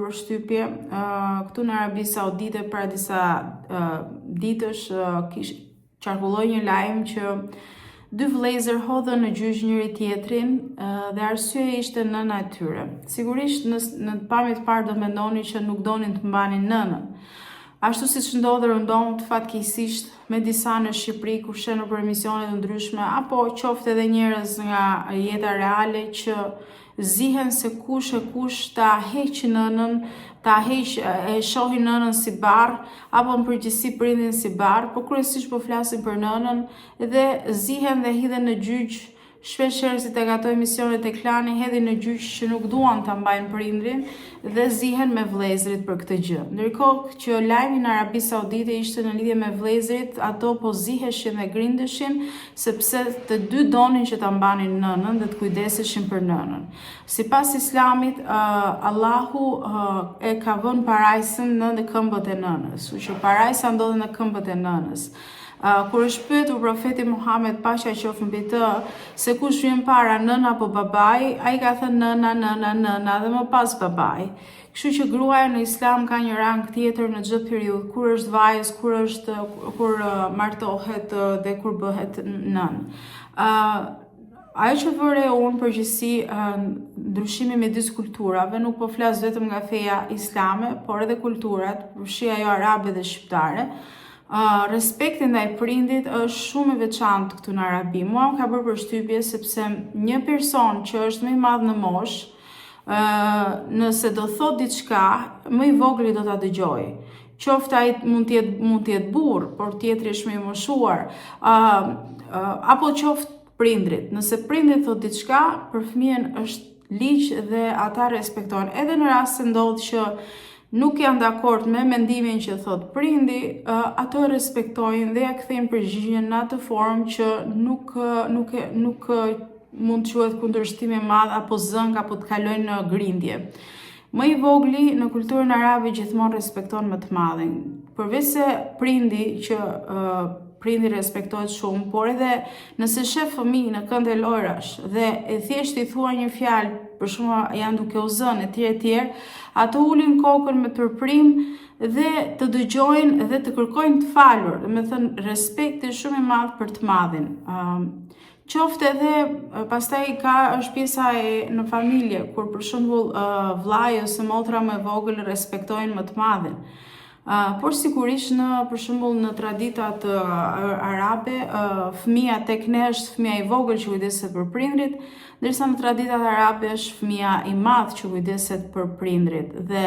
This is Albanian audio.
për shtypje. Këtu në Arabi Saudite para disa ditësh qarkulloi një lajm që 2 vëllezër hodhën në gjyq njëri tjetrin dhe arsyeja ishte nëna e tyre. Sigurisht në pamje të parë do mendoni që nuk donin të mbanin nënën. Ashtu siç ndodh rëndom fatkeqësisht me disa në Shqipëri kur sheh në emisione të ndryshme apo qoftë edhe njerëz nga jeta reale që zihen se kush e kush ta heq nënën, e shohin nënën si barr apo në përgjithësi prindin si barr, por kryesisht po flasin për nënën dhe zihen dhe hidhen në gjyq. Shpesh njerëzit tek ato emisionet e klani hedhin në gjyq që nuk duan ta mbajnë prindrin dhe zihen me vëllezërit për këtë gjë. Ndërkohë që lajmi në Arabi Saudite ishte në lidhje me vëllezërit, ato po ziheshin dhe grindeshin sepse të dy donin që ta mbanin nënën dhe të kujdeseshin për nënën. Sipas Islamit, Allahu e ka vënë parajsën në këmbët e nënës, kështu që parajsa ndodhet në këmbët e nënës. Kur është pyetur profeti Muhammed paqja qoftë mbi të se kush vjen para, nëna apo babai, ai ka thënë nëna dhe më pas babai. Kështu që gruaja në Islam ka një rang tjetër në çdo periudhë, kur është vajzë, kur martohet dhe kur bëhet nën. Ajo që vëre unë përgjithësi ndryshimi midis kulturave, nuk po flas vetëm nga feja islame, por edhe kulturat, përfshi ajo arabe dhe shqiptare. Respekti ndaj prindit është shumë i veçantë këtu në Arabi. Mua më ka bërë përshtypje sepse një person që është më i madh në moshë, nëse do thot diçka, më i vogli do ta dëgjojë. Qoftë ai mund të jetë burr, por tjetri është më i moshuar, apo qoftë prindrit. Nëse prindrit thot diçka, për fëmijën është ligj dhe ata respektojnë. Edhe në rast se ndodh që nuk janë dakord me mendimin që thot prindi, ato respektojnë dhe ja kthejnë përgjigjen në atë formë që nuk mund të quhet kundërshtim i madh apo zënk apo të kalojnë në grindje. Më i vogli në kulturën arabe gjithmonë respekton më të madhin. Përveç se prindi respektohet shumë, por edhe nëse shef fëmijë në kënd e lojrash dhe thjesht i thua një fjalë, për shembull janë duke u zënë etj, ato ulin kokën me turprim dhe të dëgjojnë dhe të kërkojnë të falur, do të thënë respekti shumë i madh për të madhin. Qoftë edhe pastaj është pjesa në familje kur për shembull vllai ose motra më e vogël respektojnë më të madhin. Por sigurisht për shembull në traditat arabe, fëmia tek ne është fëmia i vogël që kujdeset për prindrit, ndërsa në traditat arabe është fëmia i madh që kujdeset për prindrit. Dhe